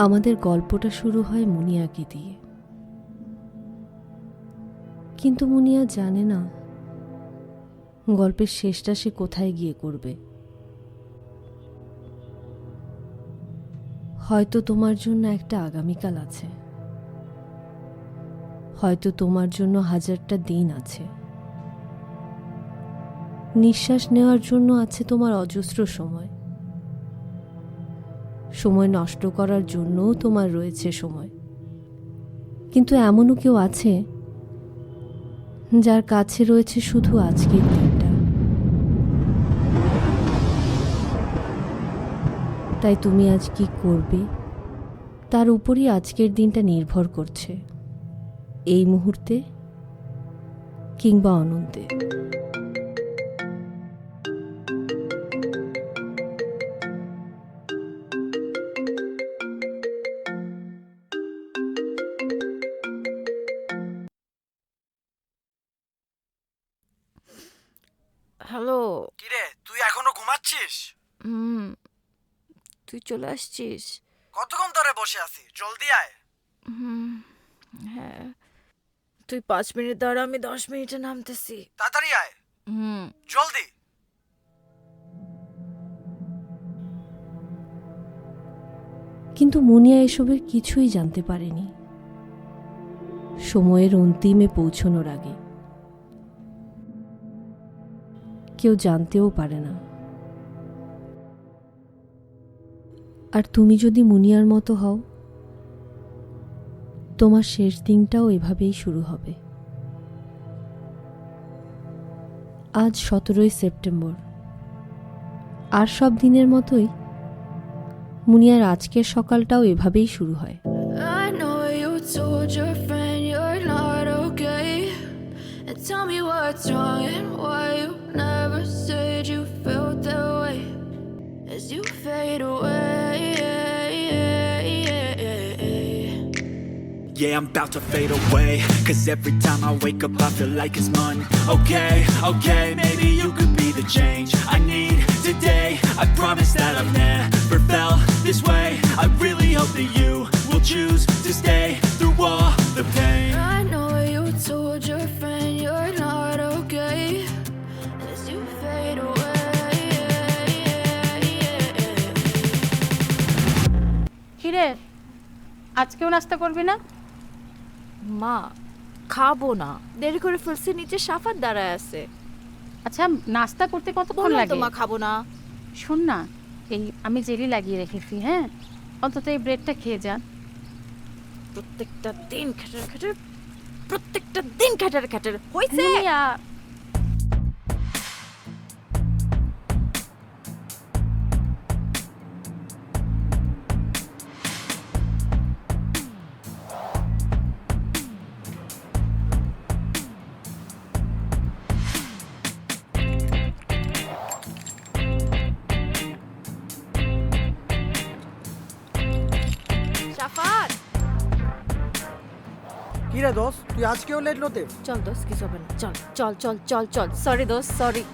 আমাদের গল্পটা শুরু হয় মুনিয়াকে দিয়ে, কিন্তু মুনিয়া জানে না গল্পের শেষটা সে কোথায় গিয়ে করবে। হয়তো তোমার জন্য একটা আগামীকাল আছে, হয়তো তোমার জন্য হাজারটা দিন আছে, নিঃশ্বাস নেওয়ার জন্য আছে তোমার অজস্র সময়, সময় নষ্ট করার জন্যও তোমার রয়েছে সময়। কিন্তু এমনও কেউ আছে যার কাছে রয়েছে শুধু আজকের দিনটা। তাই তুমি আজ কি করবে তার উপরই আজকের দিনটা নির্ভর করছে, এই মুহূর্তে কিংবা অনন্তে। হ্যালো। কিরে, তুই এখনো ঘুমাচ্ছিস? তুই চলে আসছিস? কতক্ষণ ধরে বসে আছি, জলদি আয়। হ্যাঁ, তুই 5 মিনিট দাঁড়া, আমি 10 মিনিটে নামতেছি। তাড়াতাড়ি আয়, জলদি। কিন্তু মুনিয়া এসবের কিছুই জানতে পারেনি সময়ের অন্তিমে পৌঁছনোর আগে। কেউ জানতেও পারে না। আর তুমি যদি মুনিয়ার মতো হও, তোমার শেষ দিনটাও এভাবেই শুরু হবে। আজ 17 সেপ্টেম্বর, আর সব দিনের মতোই মুনিয়ার আজকের সকালটাও এভাবেই শুরু হয়। I know you told your friend you're not okay, and tell me what's wrong and why you never said you felt that way as you fade away. Yeah, I'm about to fade away, 'cause every time I wake up I feel like it's Monday. Okay, maybe you could be the change I need today. I promise that I've never felt this way. I really hope that you will choose to stay through all the pain. I know you told your friend you're not okay as you fade away. কিরে, আজকেও নাস্তা করবি না? মা, খাবো না, দেরি করে ফেলছি, নিচে সাফাত দাঁড়ায় আছে। আচ্ছা, নাস্তা করতে কতক্ষণ বললাম লাগে? তো মা, খাবো না। শোন না, এই আমি জেলি লাগিয়ে রেখেছি, হ্যাঁ, অন্তত এই ব্রেডটা খেয়ে যান। প্রত্যেকটা দিন খাটার হইছে। মুনিয়া, সাফাত, কিরে দোস্ত, তুই আজকেও লেট লোতে? চল দোস্ত, কিছু হবে না, চল চল চল চল চল। সরি দোস্ত, সরি।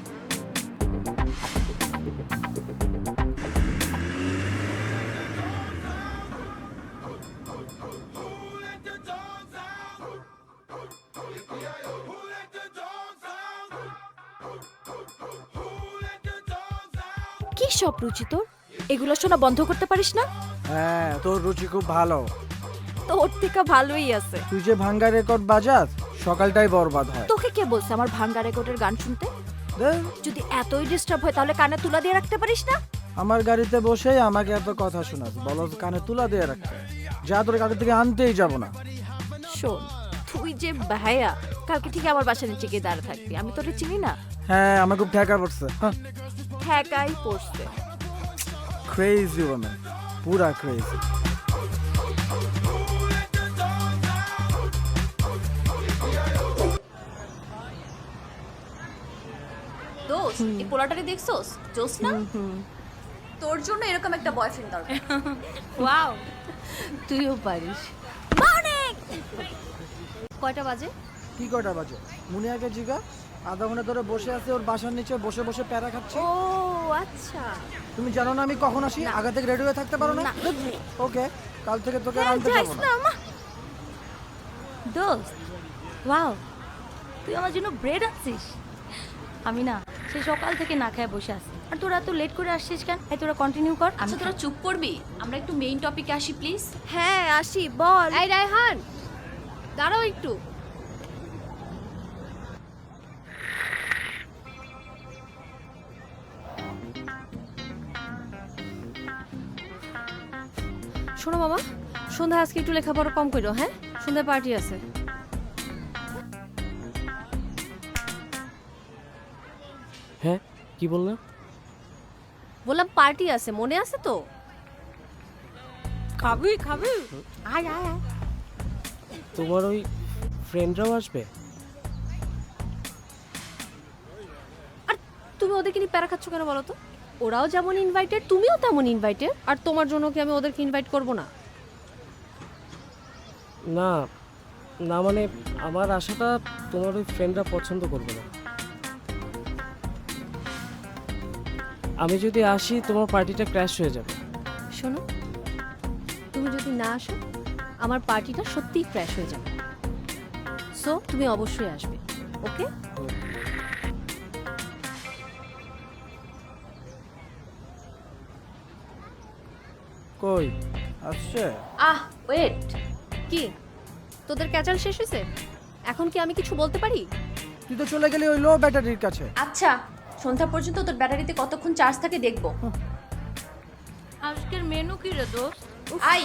কি সব রুচি তোর? এগুলো শোনা বন্ধ করতে পারিস না? হ্যাঁ, তোর রুচি খুব ভালো। তোর থেকে ভালোই আছে। তুই যে ভাঙ্গা রেকর্ড বাজাস, সকালটাই বরবাদ হয়। তোকে কে বলছে আমার ভাঙ্গা রেকর্ডের গান শুনতে? দে, যদি এতই ডিস্টার্ব হয় তাহলে কানে তুলা দিয়ে রাখতে পারিস না? আমার গাড়িতে বসেই আমাকে এত কথা শোনাস, বলো কানে তুলা দিয়ে রাখতে। যা, তোর কাছে থেকে আনতেই যাব না। শোন, তুই যে ভাইয়া, কালকে ঠিক আমার বাসার নিচে গিয়ে দাঁড়া থাকবি। আমি তোরে চিনি না? হ্যাঁ, আমার খুব ঠেকা পড়ছে। ঠেকাই পড়ছে। ক্রেজি ওম্যান, পুরা ক্রেজি। দোস্ত, এই পোলাটাকে দেখছোস? জোস না? তোর জন্য এরকম একটা বয়ফ্রেন্ড দরকার। ওয়াও, তুইও পারিস। কয়টা বাজে? কি কটা বাজে? মুনিয়াকে জিগা। আধা ঘন্টা ধরে বসে আছে ওর বাসার নিচে বসে বসে প্যারা খাচ্ছে। ও আচ্ছা। তুমি জানো না আমি কখন আসি? আগে থেকে রেডি হয়ে থাকতে পারো না? ওকে, কাল থেকে তোকে আর আনতে যাইস যাবো না না। আমা। দোস্ত, ওয়াও, তুই আমার জন্য ব্রেড আনছিস? আমি না সে সকাল থেকে না খেয়ে বসে আছি। আর তোরা এত লেট করে আসছিস কেন? এই তোরা কন্টিনিউ কর। আচ্ছা তোরা চুপ করবি, আমরা একটু মেইন টপিকে আসি প্লিজ। হ্যাঁ আসি, বল। এই রায়হান, দাঁড়াও একটু। শোনো মামা, সন্ধ্যা আজকে একটু লেখাপড়া কম করো, হ্যাঁ? সন্ধ্যায় পার্টি আছে। হ্যাঁ, কি বললাম? বললাম পার্টি আছে, মনে আছে তো? খাবি খাবি, আয় আয় আয়। তোমার ওই ফ্রেন্ডরাও আসবে? তুমি ওদেরকে নিয়ে প্যারা খাচ্ছ কেন বলো তো? ওরাও যেমন ইনভাইটেড, তুমিও তেমন ইনভাইটেড। আর তোমার জন্য কি আমি ওদেরকে ইনভাইট করব না? না না, মানে আমার আশাটা তোমার ওই ফ্রেন্ডরা পছন্দ করবে না। আমি যদি আসি তোমার পার্টিটা ক্র্যাশ হয়ে যাবে। শোনো, তুমি যদি না আসো আমার পার্টিটা সত্যিই ক্র্যাশ হয়ে যাবে। সো তুমি অবশ্যই আসবে, ওকে? কই আসছে? ওয়েট, কি তোদের ক্যাচাল শেষ হয়েছে? এখন কি আমি কিছু বলতে পারি? তুই তো চলে গেলি ওই লো ব্যাটারির কাছে। আচ্ছা, সন্ধ্যা পর্যন্ত তোর ব্যাটারিতে কতক্ষণ চার্জ থাকে দেখবো। আজকের মেনু কি রে দোস্ত? আই,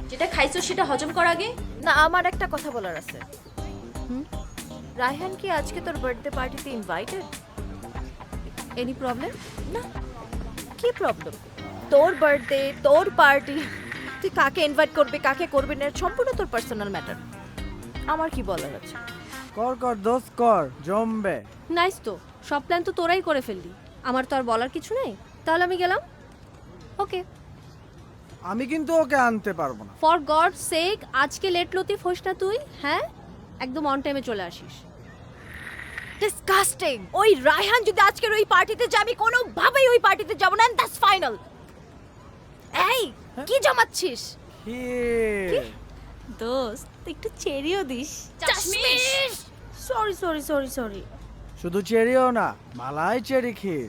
যেটা খাইছো সেটা হজম কর আগে। না, আমার একটা কথা বলার আছে। রায়হান কি আজকে তোর বার্থডে পার্টিতে ইনভাইটেড? Any problem? না, কি প্রবলেম? তোর বার্থডে, তোর পার্টি, তুই কাকে ইনভাইট করবি কাকে করবি না সম্পূর্ণ তোর পার্সোনাল ম্যাটার। আমার কি বলার আছে? কর কর দোস্ত কর, জমবে। নাইস তো, সব প্ল্যান তো তোরাই করে ফেললি। আমার তো আর বলার কিছু নেই। তাহলে আমি গেলাম, ওকে? আমি কিন্তু ওকে আনতে পারবো না। ফর গড সেক, আজকে লেট লতিফ হোস না তুই, হ্যাঁ? একদম অন টাইমে চলে আসিস। ডিসকাস্টিং! ওই রায়হান যদি আজকের ওই পার্টিতে যায় আমি কোনোভাবেই ওই পার্টিতে যাব না, দ্যাটস ফাইনাল। এই কি জমাচ্ছিস? কি? দোস্ত একটু চেরিও দিস। চাশমিশ! Sorry sorry sorry sorry. শুধু চেরিও না, মালাই চেরি ক্ষীর।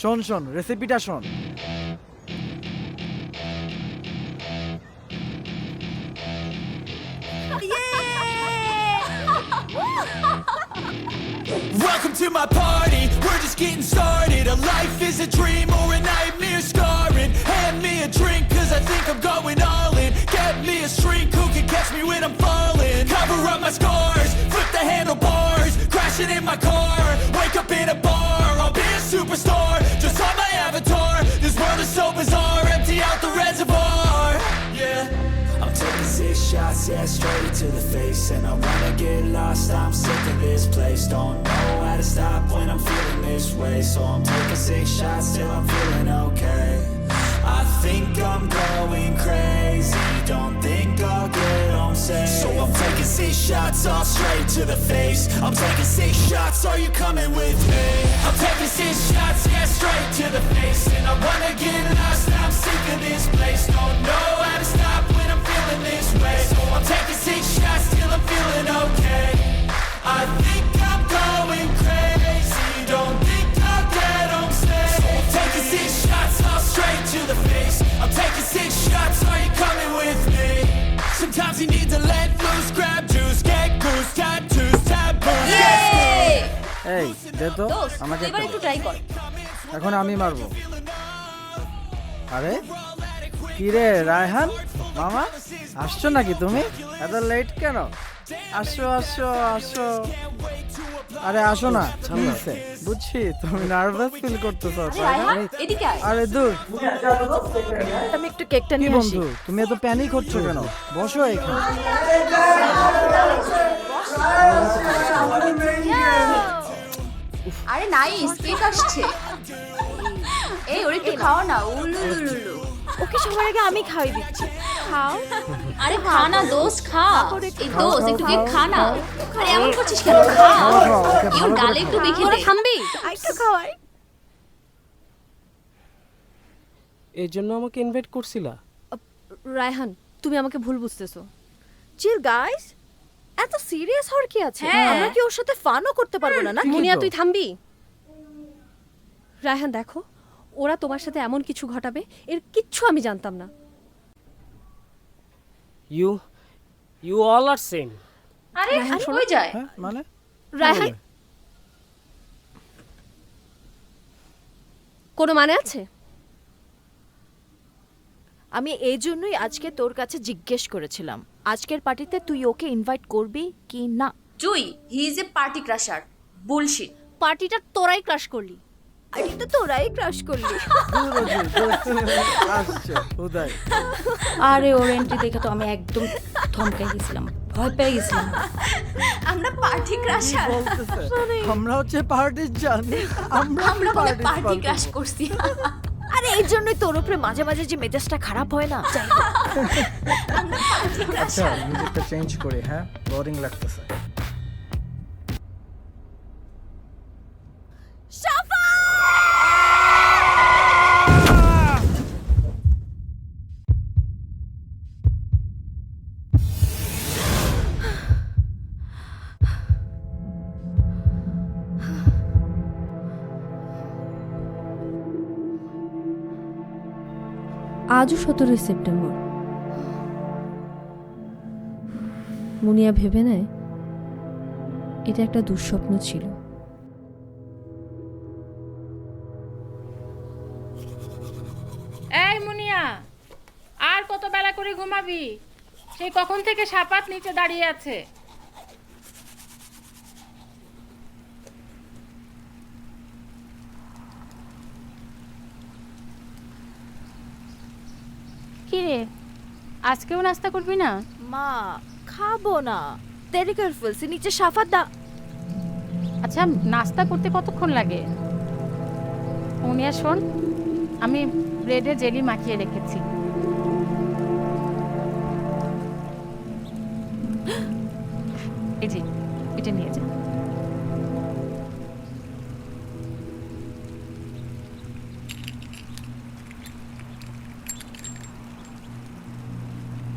শোন শোন, রেসিপিটা শোন। Welcome to my party, we're just getting started. A life is a dream or a nightmare scarring. Hand me a drink cause I think I'm going all in. Get me a shrink who can catch me when I'm falling. Cover up my scars, flip the handlebars. Crashing in my car, wake up in a bar. I'll be a superstar, just on my avatar. This world is so bizarre, empty out the reservoir. Yeah, I'm taking 6 shots, yeah, straight to the face. And I wanna get lost, I'm sick of this place. Don't know how to stop when I'm feeling this way. So I'm taking 6 shots till I'm feeling okay. I think I'm going crazy, don't think I'll get home safe. So I'm taking 6 shots, all straight to the face. I'm taking 6 shots, are you coming with me? I'm taking 6 shots, yeah, straight to the face. And I wanna get lost, I'm sick of this place. Don't know how to stop when I'm feeling this way. So I'm taking 6 shots till I'm feeling okay. I think I'm going crazy, don't think I'll get home safe. So I'm taking 6 shots, all straight to the face. I'm taking 6 shots, are you coming with me? Sometimes you need to let loose, grab juice, get goose, tattoos, taboos. এই দে তো দোস্ত, আমাকে এবার একটা একটু দে। Try কর। এখন আমি মারবো। আরে কি রে রায়হান মামা, আসছো নাকি তুমি? এত লেট কেন? আসো আসো আসো। আরে আসো না, হয়েছে বুঝছি তুমি নার্ভাস ফিল করতেছো। রায়হান, এদিকে আয়। আরে দূর। আমি একটু কেকটা কি নিয়ে আসি। বন্ধু তুমি এত প্যানিক হচ্ছ কেন? বসো এখানে। আরে নাইস, কেক আসছে। এই ওর একটু খাওয়া না, উলুলুলু। ওকে সবার আগে আমি খাওয়াই দিচ্ছি। খাও। আরে খা না দোস্ত, খা। এই দোস্ত একটু কেক খা না। আরে এমন করছিস কেন? খা। খাও, ওকে ইওর ভালো করে গালে একটু খাও। মেখে ওরা দে। থামবি? আরেকটু খাওয়াই। এর জন্য আমাকে ইনভাইট করছিলা? রায়হান, তুমি আমাকে ভুল বুঝতেছো। চিল গাইস, এত সিরিয়াস হওয়ার কি আছে? হ্যাঁ। আমরা কি ওর সাথে ফানও করতে পারবো না নাকি? মুনিয়া তো? তুই থামবি? রায়হান দেখো, ওরা তোমার সাথে এমন কিছু ঘটাবে এর কিচ্ছু আমি জানতাম না। You all are same. আরে রায়হান, শোনো। কই যায়? হ্যাঁ মানে রায়হান, কোনো মানে আছে? আমি এই জন্যই আজকে তোর কাছে জিজ্ঞেস করেছিলাম আজকের পার্টিতে তুই ওকে ইনভাইট করবি কি না। Jui, he is a party crasher. Bullshit. পার্টিটা তোরাই ক্রাশ করলি। আরে তো তোরাই ক্রাশ করলি। আসছে উদয়। আরে ওর এন্ট্রি দেখে তো আমি একদম থমকে গেছিলাম, ভয় পেয়ে গেছিলাম। আমরা পার্টি ক্রাশার। বলতেছে আমরা হচ্ছে পার্টির জান, আমরা আমরা পার্টি পার্টি ক্রাশ করছি। আরে এই জন্যই তোর উপরে মাঝে মাঝে যে মেজাজটা খারাপ হয় না। যাই হোক। আমরা পার্টি আচ্ছা ক্রাশার। মিউজিকটা চেঞ্জ করি, হ্যাঁ বোরিং লাগতেছে। আজও 17 সেপ্টেম্বর। মুনিয়া ভেবে নেয় এটা একটা দুঃস্বপ্ন ছিল। এই মুনিয়া, আর কত বেলা করে ঘুমাবি? সেই কখন থেকে সাপাত নিচে দাঁড়িয়ে আছে। কি রে, আজকেও নাস্তা করবি না? মা খাবো না, দেরি করে ফেলছি, নিচে সাফাত দা। আচ্ছা, নাস্তা করতে কতক্ষণ লাগে? মুনিয়া শোন, আমি ব্রেডে জেলি মাখিয়ে রেখেছি। এই যে, এটা নিয়ে যা।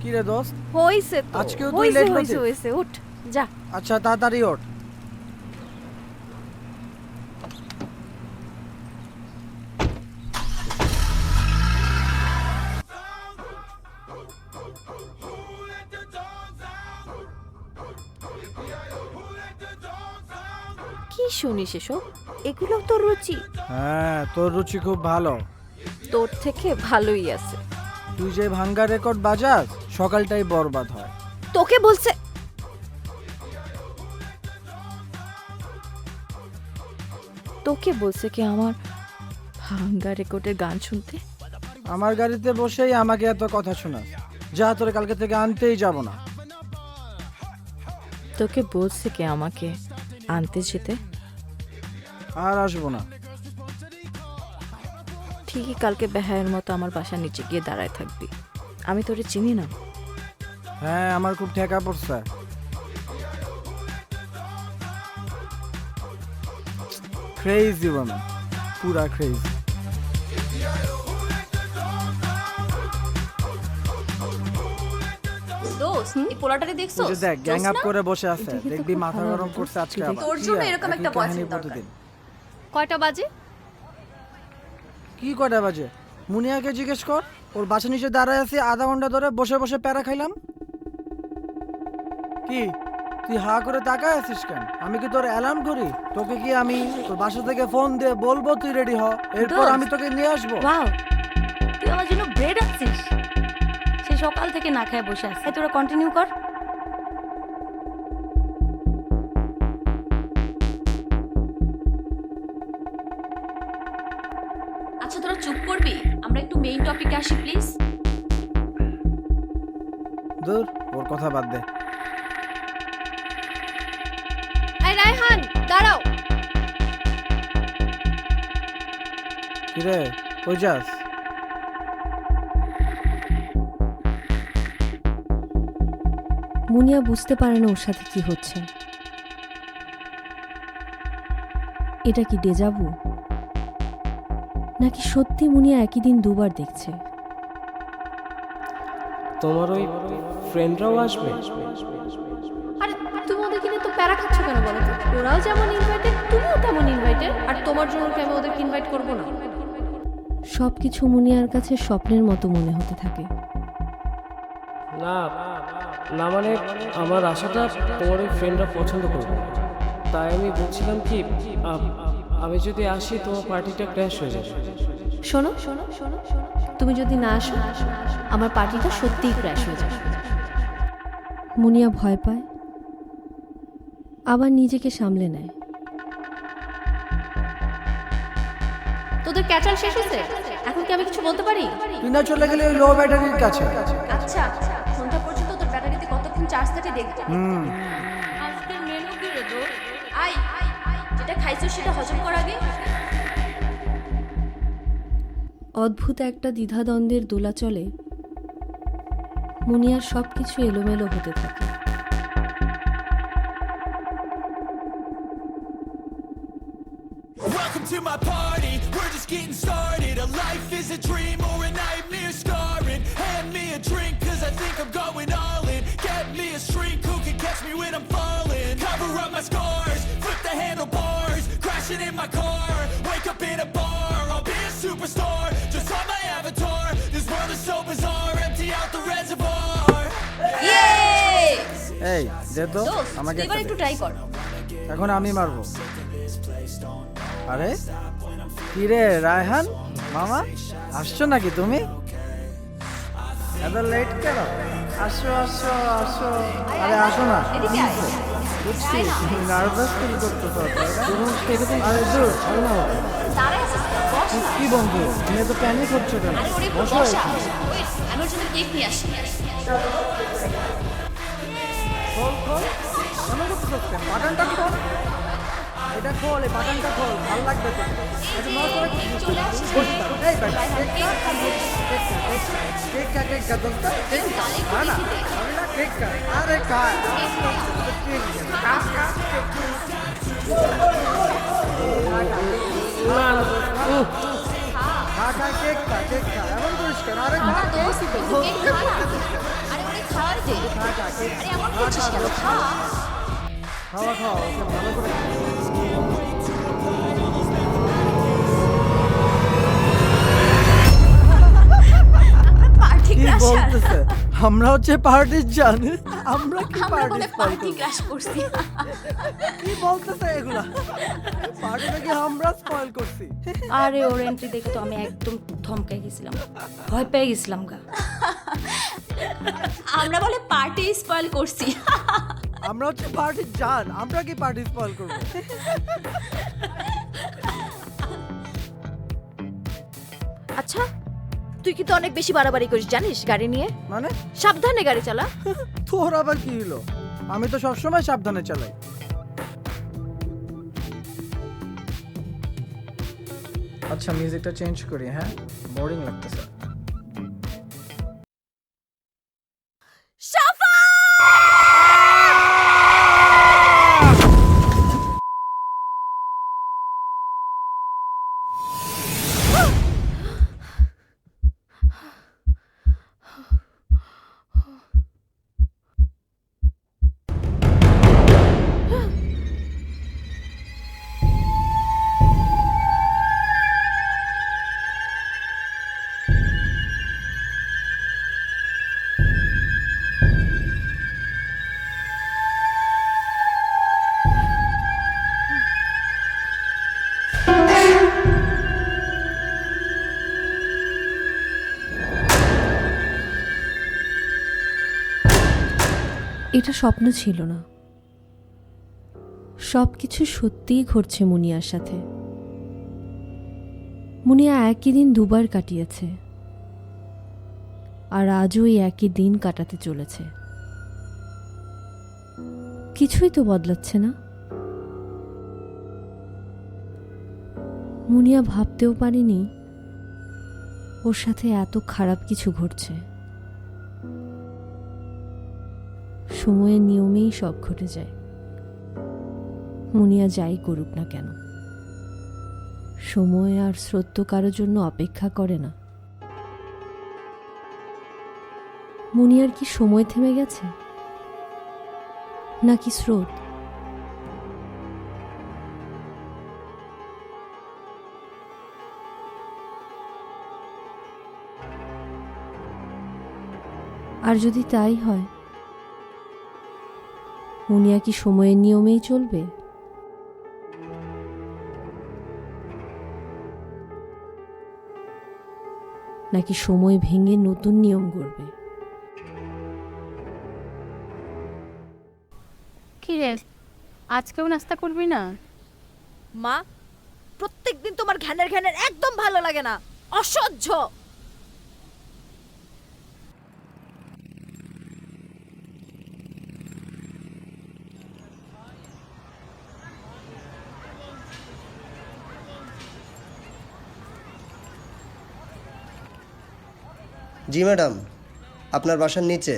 কি রে দোস্ত? হইছে তো, আজকেও তুই হইছে late হইছে হতে? হইছে, উঠ যা। আচ্ছা তাড়াতাড়ি ওঠ। কি শুনিস এসব? এগুলো তোর রুচি? হ্যাঁ তোর রুচি খুব ভালো। তোর থেকে ভালোই আছে। তুই যে ভাঙ্গা রেকর্ড বাজাস সকালটাই বরবাদ হয়। তোকে বলছে কি আমার ভাঙ্গা রেকর্ডের গান শুনতে? আমার গাড়িতে বসেই আমাকে এত কথা শোনাস, যা তোর কালকে থেকে আনতেই যাব না। তোকে বলছে কি আমাকে আনতে যেতে? আর আসবো না। ঠিকই কালকে বেহায়ের মতো আমার বাসার নিচে গিয়ে দাঁড়ায় থাকবি। আমি তোরে চিনি না। হ্যাঁ আমার খুব ঠেকা পড়ছে। ক্রেজি ওম্যান, পুরা ক্রেজি। দোস্ত, এই পোলাটারে দেখছো? তুই যে দেখ গ্যাং আপ করে বসে আছে, দেখবি মাথা গরম করছে আজকে আবার। তোর জন্য এরকম একটা boyfriend দরকার। প্রতিদিন কয়টা বাজে? কি কটা বাজে? মুনিয়াকে জিজ্ঞেস কর, ওর বাসা নিচে দাঁড়ায় আছি আধা ঘন্টা ধরে বসে বসে প্যারা খাইলাম। কি তুই হা করে তাকায় আছিস কেন? আমি কি তোর অ্যালার্ম করি? তোকে কি আমি তোর বাসা থেকে ফোন দিয়ে বলবো তুই রেডি হ, এরপর দোস্ত। আমি তোকে নিয়ে আসবো? ওয়াও, তুই আমার জন্য ব্রেড আনছিস? সে সকাল থেকে না খেয়ে বসে আছে, তোরা কন্টিনিউ কর। আচ্ছা তোরা চুপ করবি? আমরা একটু মেইন টপিকে আসি প্লিজ। দূর, ওর কথা বাদ দে। এই রায়হান, দাঁড়াও। কিরে কই যাস? মুনিয়া বুঝতে পারে না ওর সাথে কি হচ্ছে। এটা কি ডেজাভু, নাকি সত্যি মুনিয়া একই দিন দুবার দেখছে? তোমার ওই ফ্রেন্ডরাও আসবে? আরে তুমি ওদেরকে নিয়ে তো প্যারা খাচ্ছ কেন বলো তো? ওরাও যেমন ইনভাইটেড, তুমিও তেমন ইনভাইটেড। আর তোমার জন্য কি আমি ওদেরকে ইনভাইট করবো না? সবকিছু মুনিয়ার কাছে স্বপ্নের মতো মনে হতে থাকে। না না, মানে আমার আশাটা তোমার ওই ফ্রেন্ডরা পছন্দ করবে, তাই আমি বলছিলাম কি আমি যদি আসি তোমার পার্টিটা ক্র্যাশ হয়ে যাবে। শোনো, তুমি যদি না আসো আমার পার্টিটা সত্যিই ক্র্যাশ হয়ে যাবে। মুনিয়া ভয় পায়, আবার নিজেকে সামলে নেয়। তোদের ক্যাচাল শেষ হয়েছে? এখন কি আমি কিছু বলতে পারি? তুই না চলে গেলে ওই লো ব্যাটারির কাছে। আচ্ছা সন্ধ্যা পর্যন্ত তোর ব্যাটারিতে কতক্ষণ চার্জ থাকে দেখতে। আজকের মেনু কি রে তোর? আই যেটা খাইছো সেটা হজম কর আগে। অদ্ভুত একটা দ্বিধাদ্বন্দ্বের দোলাচলে মুনিয়ার সবকিছু এলোমেলো হতে থাকে। Welcome to my party, we're just getting started. A life is a dream or a nightmare scarring. Hand me a drink cause I think I'm going all in. Get me a shrink who can catch me when I'm falling. Cover up my scars, flip the handlebars. Crashing in my car, wake up in a bar. I'll be a superstar, just on my avatar. This world is so bizarre, empty out the reservoir. ইয়ে এই দে তো দোস্ত আমাকে এবার একটা একটু দে। Try কর। এখন আমি মারবো। আরে কি রে রায়হান মামা, আসছো নাকি তুমি? এত লেট কেন? আসো আসো আসো। আরে আসো না, এদিকে আয়। বুঝছি তুমি নার্ভাস ফিল করতেছো। আরে দূর ছাড়ো না আমাকে। দাঁড়ায় আছিস কেন? বস না। কি বন্ধু তুমি এত প্যানিক হচ্ছে কেন? আরে ওরে বসো বসা। এখানে। ওয়েট আমি ওর জন্য কেক নিয়ে আসি। খোল খোল, কেন করতেছো কেন? বাটনটা খোল, এটা খোল, এই বাটনটা খোল, ভালো লাগবে তো। এটা নয় করে চলে আসিস। এই ভাই কেক কা কেক কা দোস্ত কেক খা না, আমি না কেক খা। আরে খা কেক খা খা খা খা কেক খা কেক খা। এমন করিস কেন? আরে খা দোস্ত কেক খা না। আরে ওরে খাওয়ার দে। খা খা কেক আরে এমন করছিস কেন? খা। খাওয়া খাওয়া ওকে ভালো করে খা। পার্টি কি ক্রাশ। বলতেছে? আমরা হচ্ছে পার্টির জান, আমরা কি আমরা পার্টি বলে পার্টি ক্রাশ করছি। কি বলতেছে এগুলা? পার্টিটা কি আমরা স্পয়েল করছি? আরে ওর এন্ট্রি দেখে তো আমি একদম থমকে গেছিলাম, ভয় পেয়ে গেছিলাম গা। আমরা বলে পার্টি স্পয়েল করছি। আমরা হচ্ছে পার্টির জান, আমরা কি পার্টি স্পয়েল করবো? আচ্ছা তুই কিন্তু অনেক বেশি বাড়াবাড়ি করিস জানিস গাড়ি নিয়ে। মানে সাবধানে গাড়ি চালা। তোর আবার কি হলো? আমি তো সবসময় সাবধানে চালাই। আচ্ছা মিউজিকটা চেঞ্জ করি, হ্যাঁ বোরিং লাগতেছে। এটা স্বপ্ন ছিল না, সবকিছু সত্যিই ঘটছে মুনিয়ার সাথে। মুনিয়া একই দিন দুবার কাটিয়েছে, আর আজও এই একই দিন কাটাতে চলেছে। কিছুই তো বদলাচ্ছে না। মুনিয়া ভাবতেও পারেনি ওর সাথে এত খারাপ কিছু ঘটছে। সময়ের নিয়মেই সব ঘটে যায়। মুনিয়া যাই করুক না কেন, সময় আর স্রোত কারোর জন্য অপেক্ষা করে না। মুনিয়ার কি সময় থেমে গেছে নাকি স্রোত? আর যদি তাই হয়, মুনিয়া কি সময়ের নিয়মেই চলবে, নাকি সময় ভেঙে নতুন নিয়ম গড়বে? কি রে, আজকেও নাস্তা করবি না? মা, প্রত্যেকদিন তোমার ঘ্যানের ঘ্যানের একদম ভালো লাগে না, অসহ্য। জি ম্যাডাম, আপনার বাসার নিচে।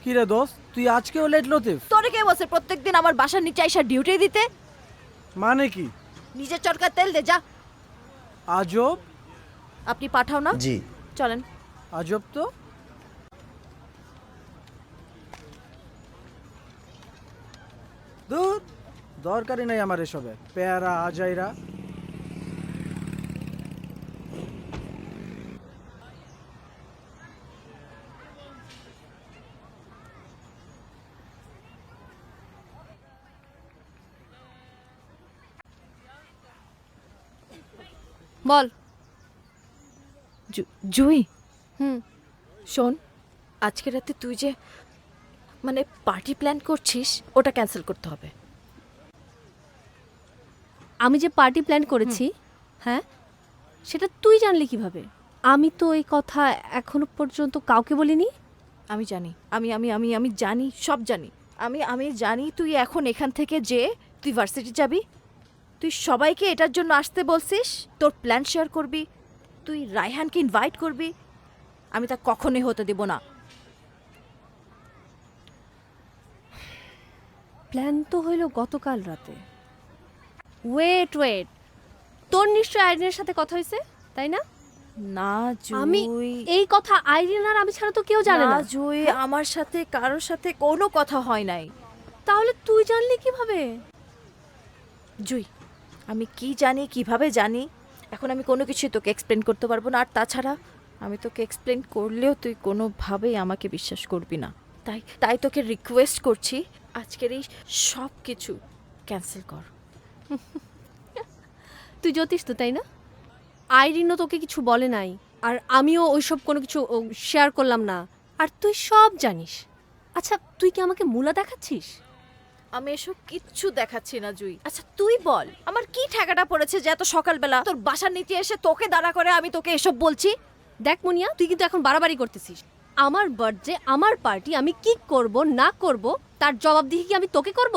কি রে দোস্ত, তুই আজকেও লেট লতিফ? তোরে কে বসে প্রত্যেকদিন আমার বাসার নিচে আইসা ডিউটি দিতে? মানে কি? নিজের চরকার তেল দে যা। আজব। আপনি পাঠাও না? জি। চলেন। আজব তো। দূর, দরকারই নাই আমার এসবে পেয়ারা আজাইরা। বল। জুই, হুম, শোন, আজকে রাতে তুই যে মানে পার্টি প্ল্যান করছিস, ওটা ক্যান্সেল করতে হবে। আমি যে পার্টি প্ল্যান করেছি, হ্যাঁ, সেটা তুই জানলি কিভাবে? আমি তো এই কথা এখনো পর্যন্ত কাউকে বলিনি। আমি জানি, আমি আমি আমি আমি জানি, সব জানি। আমি জানি তুই এখন এখান থেকে যে তুই ভার্সিটি যাবি, তুই সবাইকে এটার জন্য আসতে বলছিস, তোর প্ল্যান শেয়ার করবি, তুই রায়হানকে ইনভাইট করবি। আমি তা কখনোই হতে দেব না। প্ল্যান তো হইল গতকাল রাতে। ওয়েট ওয়েট, তোর নিশ্চয় আইরিনের সাথে কথা হয়েছে, তাই না? না আমি জুই, এই কথা আইরিন আর আমি ছাড়া তো কেউ জানে না না। জুই, আমার সাথে কারোর সাথে কোনো কথা হয় নাই। তাহলে তুই জানলি কিভাবে? জুই, আমি কি জানি, কিভাবে জানি, এখন আমি কোনো কিছু তোকে এক্সপ্লেন করতে পারবো না। আর তাছাড়া আমি তোকে এক্সপ্লেন করলেও তুই কোনোভাবেই আমাকে বিশ্বাস করবি না। তাই তাই তোকে রিকোয়েস্ট করছি, আজকের এই সব কিছু ক্যান্সেল কর। তুই জ্যোতিষ তো, তাই না? আইরিনও তোকে কিছু বলে নাই, আর আমিও ওইসব কোনো কিছু শেয়ার করলাম না, আর তুই সব জানিস। আচ্ছা, তুই কি আমাকে মুলা দেখাচ্ছিস? আমি এসব কিচ্ছু দেখাচ্ছি না জুই। আচ্ছা তুই বল, আমার কি ঠেকাটা পড়েছে যে এত সকালবেলা তোর বাসার নিচে এসে তোকে দাঁড়া করে আমি তোকে এসব বলছি? দেখ মুনিয়া, তুই কিন্তু এখন বাড়াবাড়ি করতেছিস। আমার বার্থডে, আমার পার্টি, আমি কি করব না করব তার জবাবদিহি কি আমি তোকে করব?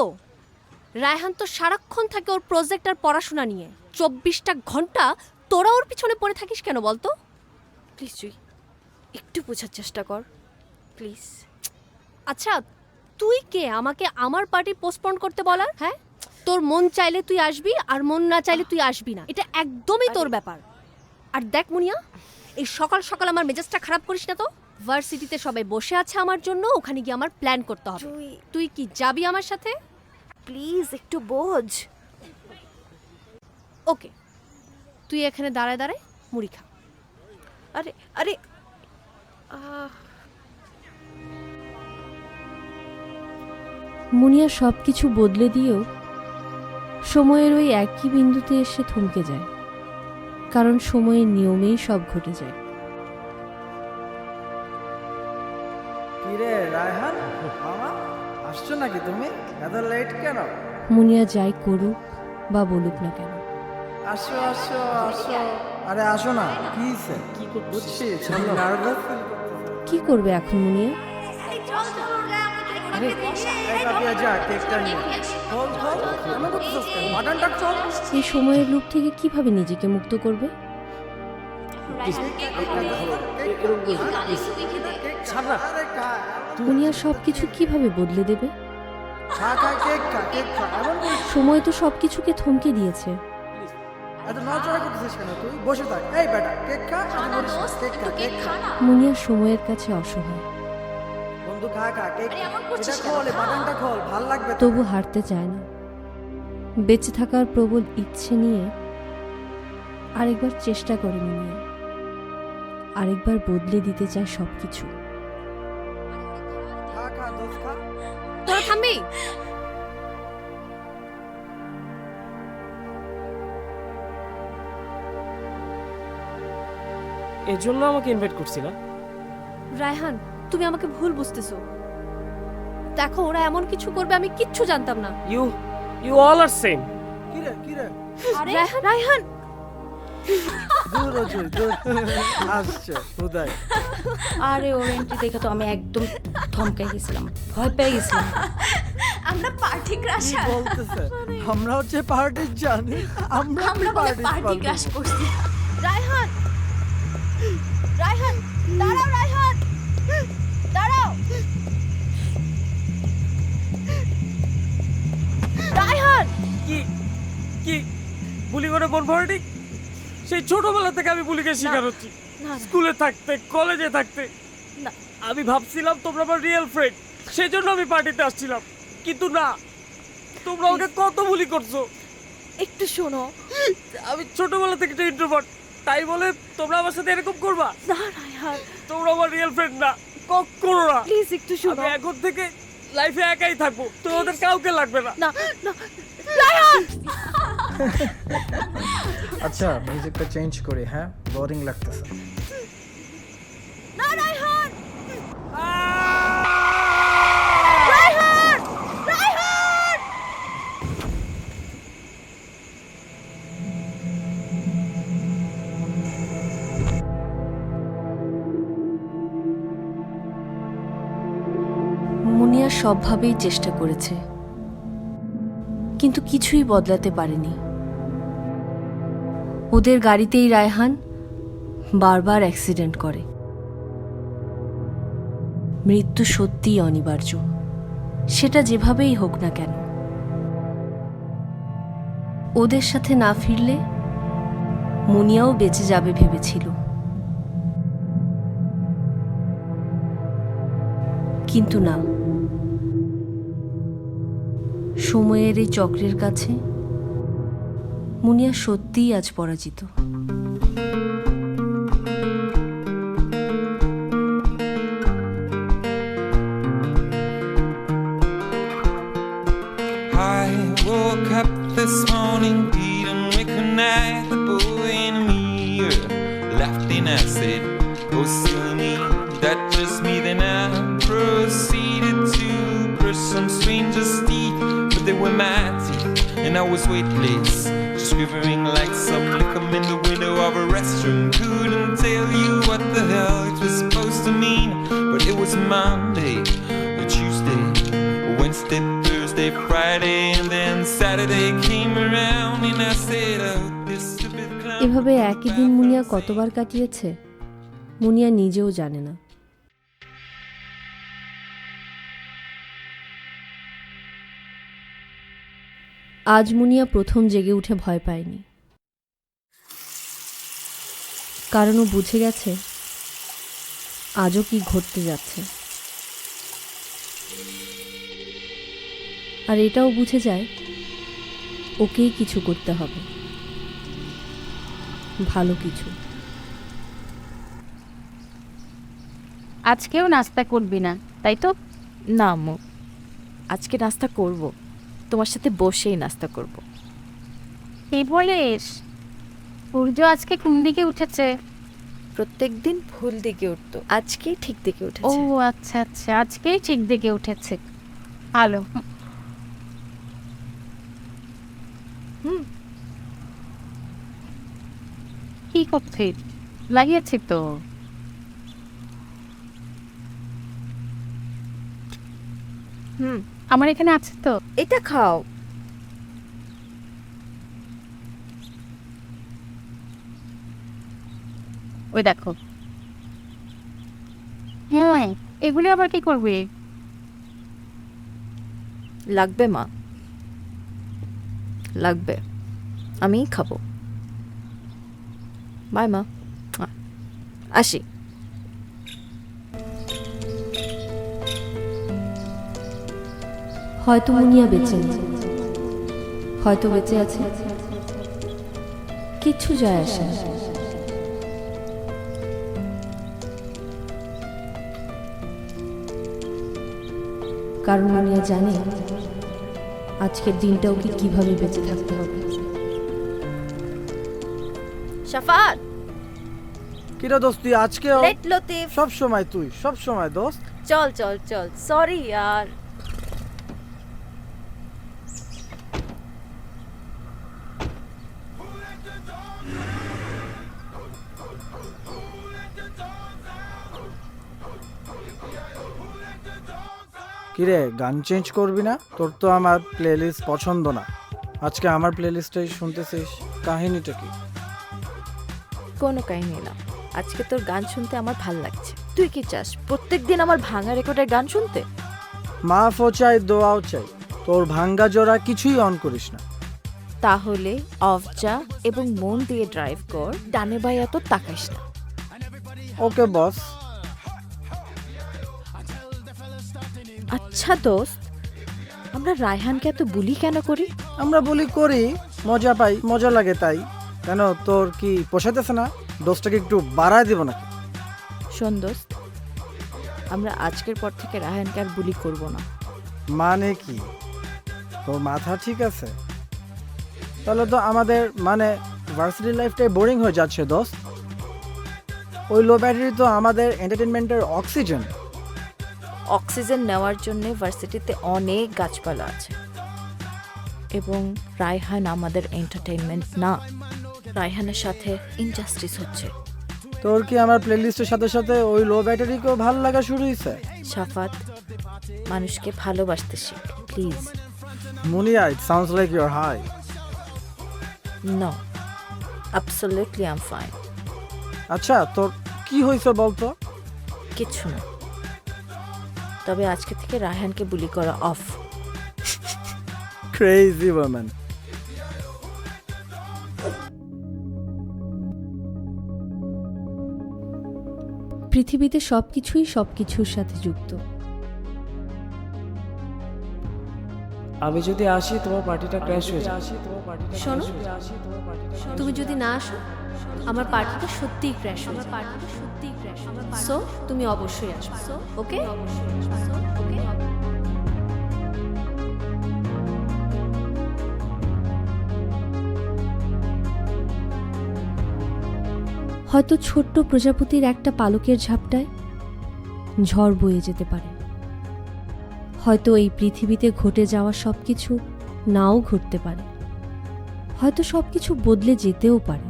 রায়হান তো সারাক্ষণ থাকে ওর প্রজেক্ট আর পড়াশোনা নিয়ে। 24টা ঘন্টা তোরা ওর পিছনে পড়ে থাকিস কেন বলতো? প্লিজ জুই, একটু বোঝার চেষ্টা কর প্লিজ। আচ্ছা, তুই কে আমাকে আমার পার্টি পোস্টপোন করতে বলার? হ্যাঁ, তোর মন চাইলে তুই আসবি, আর মন না চাইলে তুই আসবি না, এটা একদমই তোর ব্যাপার। আর দেখ মুনিয়া, এই সকাল সকাল আমার মেজাজটা খারাপ করিস না তো। ভার্সিটিতে সবাই বসে আছে আমার জন্য, ওখানে গিয়ে আমার প্ল্যান করতে হবে। তুই কি যাবি আমার সাথে? প্লিজ একটু বোঝ। ওকে, তুই এখানে দাঁড়ায় দাঁড়ায় মুড়ি খা। আরে আরে মুনিয়া সব কিছু বদলে দিয়েও সময়ের ওই একই বিন্দুতে এসে থমকে যায়, কারণ সময়ের নিয়মেই সব ঘটে যায়। কিরে রায়হান, মামা আসছো নাকি তুমি? এত লেট কেন? মুনিয়া যাই করুক বা বলুক না কেন। আসো আসো আসো। আরে আসো না, কি হইছে? কি বুঝছি, নার্ভাস ফিল করতেছো। কি করবে এখন মুনিয়া? এই পাপিয়া যা কেকটা নিয়ে খোল খোল এমন করতেছিস কেন? বাটনটা খোল। এই সময়ের লোভ থেকে কিভাবে নিজেকে মুক্ত করবে? আরে খা মুনিয়া সব কিছু কিভাবে বদলে দেবে? খা খা কেক খা কেক খা এমন করিস সময় তো সব কিছুকে থমকে দিয়েছে। এত নড়চড়া করতেছিস কেন তুই? বসে থাক। এই বেটা কেক খা আর বলিস না, কেক খা কেক খা। মুনিয়া সময়ের কাছে অসহায়, বন্ধু খা খা কেক খা। এটা খোল এই বাটনটা খোল ভাল লাগবে তো। তবু হারতে চায় না। বেঁচে থাকার প্রবল ইচ্ছে নিয়ে আরেকবার চেষ্টা করে মুনিয়া, আরেকবার বদলে দিতে চায় সবকিছু। খা খা দোস্ত খা। তোরা থামবি? এর জন্য আমাকে ইনভাইট করছিলা? রায়হান, তুমি আমাকে ভুল বুঝতেছো। দেখো, ওরা এমন কিছু করবে আমি কিচ্ছু জানতাম না। You all are same. কি রে কি রে? রায়হান, রায়হান, দূর হচ্ছে দূর আসছে উদয়। আরে ওর এন্ট্রি দেখে তো আমি একদম থমকে গেছিলাম, ভয় পেয়ে গেছিলাম। আমরা পার্টি কি বলতেছে? আমরা হচ্ছে পার্টি জানি। আমরা পার্টি ক্রাশ করছি। রায়হান, রায়হান, দাঁড়াও রায়হান, দাঁড়াও। রায়হান, কি কি বুলি করে কোন পার্টি? সেই ছোটবেলা থেকে আমি বুলিকে শিকার হচ্ছি। স্কুলে থাকতে, কলেজে থাকতে আমি ভাবছিলাম তোমরা আমার রিয়েল ফ্রেন্ড, সেই জন্য আমি পার্টিতে আসছিলাম। কিন্তু না, তোমরা আমাকে কত বুলি করছো। একটু শোনো। আমি ছোটবেলা থেকে একটা ইন্ট্রোভার্ট, তাই বলে তোমরা আমার সাথে এরকম করবা? না রায়হান, তোমরা আমার রিয়েল ফ্রেন্ড না, কখনো না। প্লিজ একটু শোনো। আমি এখন থেকে লাইফে একাই থাকবো, তোমাদের কাউকে লাগবে না। না না রায়হান, আচ্ছা মিউজিকটা চেঞ্জ করি। হ্যাঁ বোরিং লাগতেছে। না রায়হান, মুনিয়া সবভাবেই চেষ্টা করেছে, কিন্তু কিছুই বদলাতে পারেনি। ওদের গাড়িতেই রায়হান বারবার অ্যাক্সিডেন্ট করে। মৃত্যু সত্যিই অনিবার্য, সেটা যেভাবেই হোক না কেন। ওদের সাথে না ফিরলে মুনিয়াও বেঁচে যাবে ভেবেছিল, কিন্তু না। সময়ের এই চক্রের কাছে মুনিয়া সত্যিই আজ পরাজিত। I woke up this morning, didn't recognize the boy in the mirror. Laughed and I said, oh silly me, that's just me. Then I proceeded to brush some stranger's teeth, but they were my teeth, and I was weightless, just quivering like some liquor in the window of a restroom. Couldn't tell you what the hell it was supposed to mean, but it was Monday, or Tuesday, or Wednesday, Thursday, Friday, and then Saturday came around, and I said, oh, this stupid clown. এভাবে একই দিন মুনিয়া কতবার কাটিয়েছে মুনিয়া নিজেও জানে না। আজ মুনিয়া প্রথম জেগে উঠে ভয় পায়নি, কারণ ও বুঝে গেছে আজও কি ঘটতে যাচ্ছে। আর এটাও বুঝে যায় ওকেই কিছু করতে হবে, ভালো কিছু। আজকেও নাস্তা করবি না, তাই তো? না আম্মু, আজকে নাস্তা করব, তোমার সাথে বসেই নাস্তা করব। কি বলিস? সূর্য আজকে কোন দিকে উঠেছে? প্রত্যেকদিন ভুল দিকে উঠতো, আজকেই ঠিক দিকে ও উঠেছে। আচ্ছা আচ্ছা, আজকেই ঠিক দিকে উঠেছে। ভালো। কি করছিস? লাগিয়েছি তো। হুম, আমার এখানে আছে তো। এটা খাও। ওই দেখো। হ্যাঁ, এগুলি আবার কি করবে? লাগবে মা, লাগবে, আমিই খাবো। বাই মা, আসি। হয়তো মুনিয়া বেঁচে নেই, হয়তো বেঁচে আছে, কিচ্ছু যায় আসে না। কারণ মুনিয়া জানে আজকের দিনটা ওকে কিভাবে বেঁচে থাকতে হবে। শাফাত, কিরে দোস্ত তুই আজকে লেট লতিফ, সব সময় তুই সব সময় দোস্ত। চল চল চল, সরি यार। কিরে গান চেঞ্জ করবি না? তোর তো আমার প্লেলিস্ট পছন্দ না, আজকে আমার প্লেলিস্টটাই শুনতেছিস, কাহিনীটা কি? কোনো কাহিনী না, আজকে তোর গান শুনতে আমার ভাল লাগছে। তুই কি চাস প্রত্যেকদিন আমার ভাঙা রেকর্ডের গান শুনতে? মাফও চাই দোয়াও চাই, তোর ভাঙ্গা জোড়া কিছুই অন করিস না। তাহলে অফ যা এবং মন দিয়ে ড্রাইভ কর, ডানে বাই এত তাকাইস না। ওকে বস। আচ্ছা দোস্ত, আমরা রায়হানকে এত বুলি কেন করি? আমরা বলি করি, মজা পাই, মজা লাগে তাই। কেন তোর কি পোষাইতেছে না? দোষটাকে একটু বাড়ায় দিব নাকি? শোন দোস্ত, আমরা আজকের পর থেকে রায়হানকে আর বুলি করব না। মানে কি? তোর মাথা ঠিক আছে? তাহলে তো আমাদের মানে ভার্সিটি লাইফটাই বোরিং হয়ে যাচ্ছে দোস্ত। ওই লো ব্যাটারি তো আমাদের এন্টারটেনমেন্টের অক্সিজেন। অক্সিজেন নেওয়ার জন্য ভার্সিটিতে অনেক গাছপালা আছে, এবং রায়হান আমাদের এন্টারটেইনমেন্ট না। রায়হানের সাথে ইনজাস্টিস হচ্ছে। তোর কি আমার প্লেলিস্টের সাথে সাথে ওই লো ব্যাটারিকেও ভালো লাগা শুরু হয়েছে? শাফাত, মানুষকে ভালোবাসতে শিখ please. Muniya, it sounds like you are high. No, absolutely I am fine. আচ্ছা তোর কি হয়েছে বলতো? কিচ্ছু না, তবে আজকে থেকে রায়হানকে বুলি করা অফ। Crazy woman. পৃথিবীতে সবকিছুই সবকিছুর সাথে যুক্ত। আমি যদি আসি তোমার পার্টিটা ক্র্যাশ হয়ে যায়। শোনো, তুমি যদি না আসো আমার পার্টিটা সত্যিই ক্র্যাশ হয়ে যাবে। সো তুমি অবশ্যই আসবে, ওকে? হয়তো ছোট্ট প্রজাপতির একটা পালকের ঝাপটায় ঝড় বয়ে যেতে পারে। হয়তো এই পৃথিবীতে ঘটে যাওয়া সবকিছু নাও ঘটতে পারে, হয়তো সবকিছু বদলে যেতেও পারে,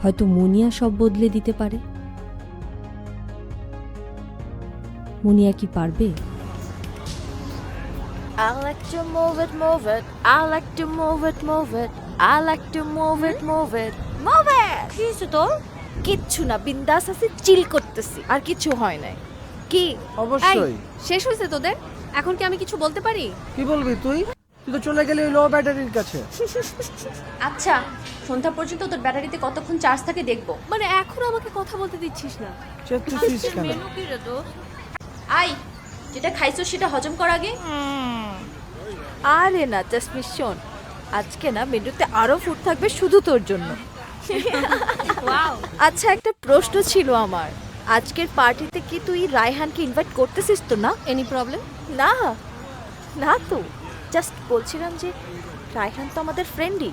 হয়তো মুনিয়া সব বদলে দিতে পারে। মুনিয়া কি পারবে? I like to move it, move it. I like to move it, move it. I like to move it, move it. Move it! কি হয়েছে তোর? কিচ্ছু না, বিন্দাস আছি, চিল করতেছি, আর কিছু হয় নাই। কি? অবশ্যই। শেষ হয়েছে তোদের? এখন কি আমি কিছু বলতে পারি? কি বলবি তুই? তুই তো চলে গেলি ওই লো ব্যাটারির কাছে। আচ্ছা, সন্ধ্যা পর্যন্ত তোর ব্যাটারিতে কতক্ষণ চার্জ থাকে দেখবো। মানে এখন আমাকে কথা বলতে দিচ্ছিস না? চেতুছিস কেন? কি রে তো? আই, যেটা খাইছো সেটা হজম কর আগে। আরে না জাসমিন, শোন, আজকে না মেনুতে আরো ফুড থাকবে শুধু তোর জন্য। ওয়াও। আচ্ছা, একটা প্রশ্ন ছিল আমার, আজকের পার্টিতে কি তুই রায়হানকে ইনভাইট করতেছিস তো না? Any problem? না না, তো জাস্ট বলছিলাম যে রায়হান তো আমাদের ফ্রেন্ডই,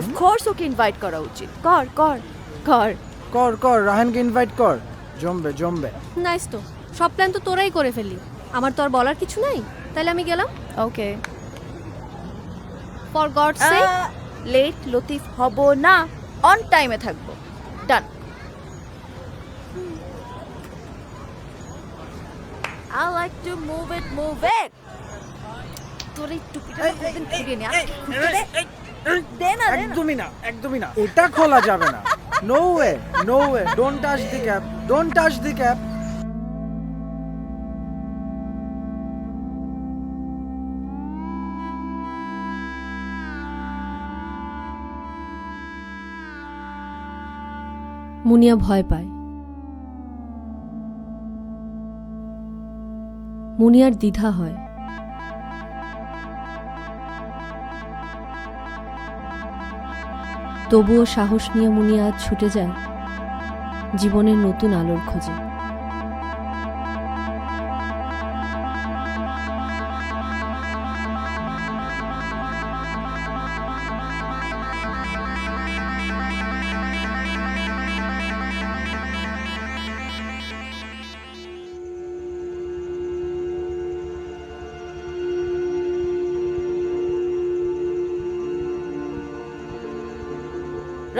অফকোর্স ওকে ইনভাইট করা উচিত। কর কর কর কর কর, রাহানকে ইনভাইট কর, জমবে জমবে। নাইস, তো সব প্ল্যান তো তোরাই করে ফেললি, আমার তো আর বলার কিছু নাই। তাহলে আমি গেলাম। Okay. For God sake late Latif হব না, অন টাইমে থাকবো। ডান। I like to move it. তোর এই টুপিটা কোনদিন খুলে নে। দে না। একদমই না, এটা খোলা যাবে না। No way, don't touch the cap. Muniya ভয় পায়। মুনিয়ার দ্বিধা হয়। তবুও সাহস নিয়ে মুনিয়া আজ ছুটে যায় জীবনের নতুন আলোর খোঁজে।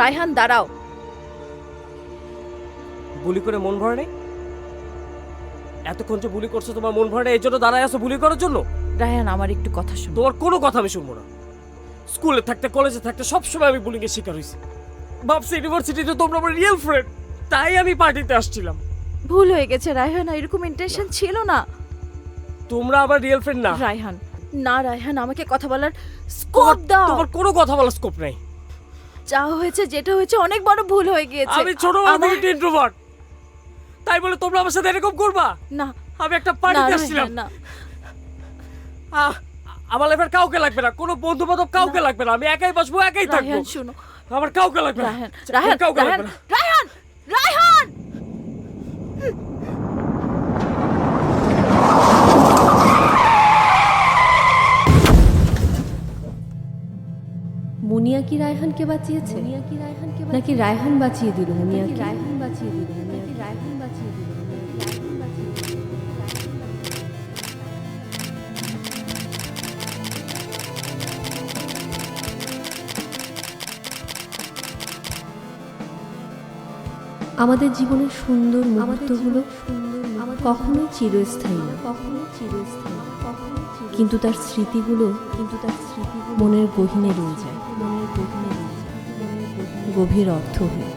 রায়হান দাঁড়াও। বুলি করে মন ভরে নেই? এতক্ষণ যে বুলি করছো তোমার মন ভরে নেই, এই জন্য দাঁড়ায় আছো বুলি করার জন্য? রায়হান আমার একটু কথা শোনো। তোমার কোনো কথা আমি শুনবো না। স্কুলে থাকতে কলেজে থাকতে সবসময় আমি বুলিং এর শিকার হয়েছি। ভাবছি ইউনিভার্সিটিতে তোমরা আমার রিয়েল ফ্রেন্ড, তাই আমি পার্টিতে আসছিলাম। ভুল হয়ে গেছে রায়হান, এরকম ইন্টেনশন ছিল না। তোমরা আবার রিয়েল ফ্রেন্ড না? রায়হান আমাকে কথা বলার স্কোপ দাও। তোমার কোনো কথা বলার স্কোপ নাই। যা হয়েছে যেটা হয়েছে অনেক বড় ভুল হয়ে গিয়েছে। আমি ছোটবেলা থেকে ইন্ট্রোভার্ট, তাই বলে তোমরা আমার সাথে এরকম করবা? না, আমি একটা পার্টিতে আসছিলাম। না, আমার লাইফের কাউকে লাগবে না, কোনো বন্ধু বান্ধব কাউকে লাগবে না, আমি একাই বসবো, একাই থাকবো। রায়হান শুনো, আমার কাউকে লাগবে না। রায়হান কাউকে লাগবে না। রায়হান মুনিয়া কি রায়হানকে বাঁচিয়েছে, নাকি রায়হান বাঁচিয়ে দিল মুনিয়াকে? আমাদের জীবনের সুন্দর মুহূর্তগুলো কখনোই চিরস্থায়ী না, কিন্তু তার স্মৃতিগুলো মনের গহীনে রয়ে যায়, গভীর অর্থ হয়ে।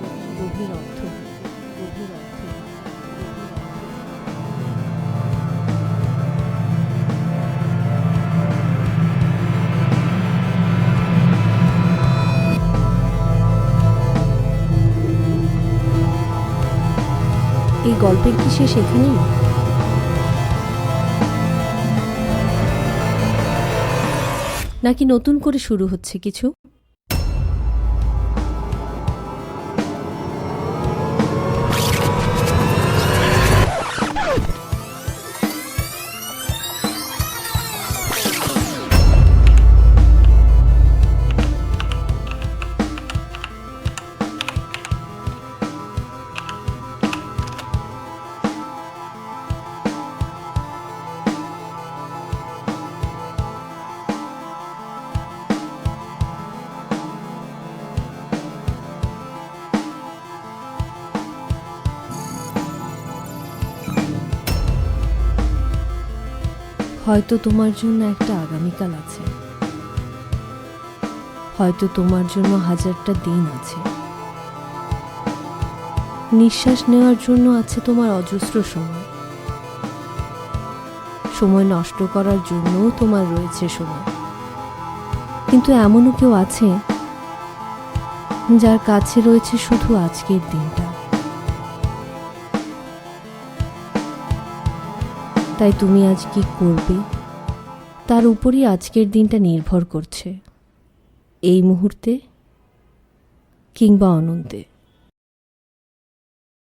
এই গল্পের কি শেষ এখানেই? নাকি নতুন করে শুরু হচ্ছে কিছু? হয়তো তোমার জন্য একটা আগামীকাল আছে, হয়তো তোমার জন্য হাজারটা দিন আছে, নিঃশ্বাস নেওয়ার জন্য আছে তোমার অজস্র সময়, সময় নষ্ট করার জন্যও তোমার রয়েছে সময়। কিন্তু এমনও কেউ আছে যার কাছে রয়েছে শুধু আজকের দিনটা। তাই তুমি আজ কি করবে তার উপরই আজকের দিনটা নির্ভর করছে, এই মুহূর্তে কিংবা অনন্তে।